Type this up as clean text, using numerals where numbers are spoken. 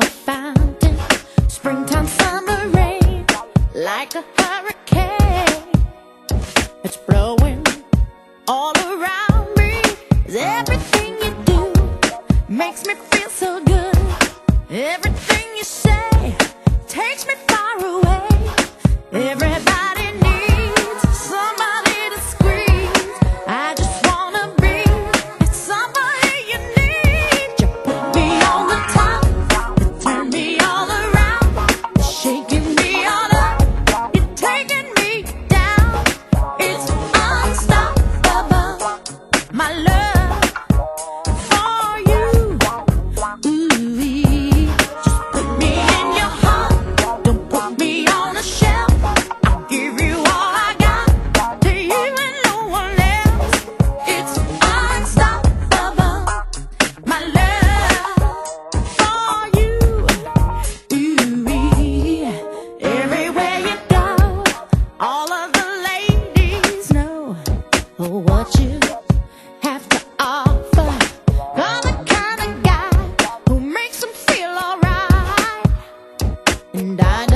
fountain, springtime, summer rain, like a hurricane. It's blowing all around me. Everything you do makes me feel so good. Everything you say takes me far away. Everybody needs somebody to squeeze. I just wanna be somebody you need. You put me on the top, you turn me all around, you're shaking me all up, you're taking me down. It's unstoppable, my love for you. Ooh-wee. Just put me in your heart, don't put me on a shelf. I'll give you all I got, to you and no one else. It's unstoppable, my love for you. Ooh-wee. Everywhere you go, all of the ladies know what you have to offer. You're the kind of guy who makes them feel alright. And I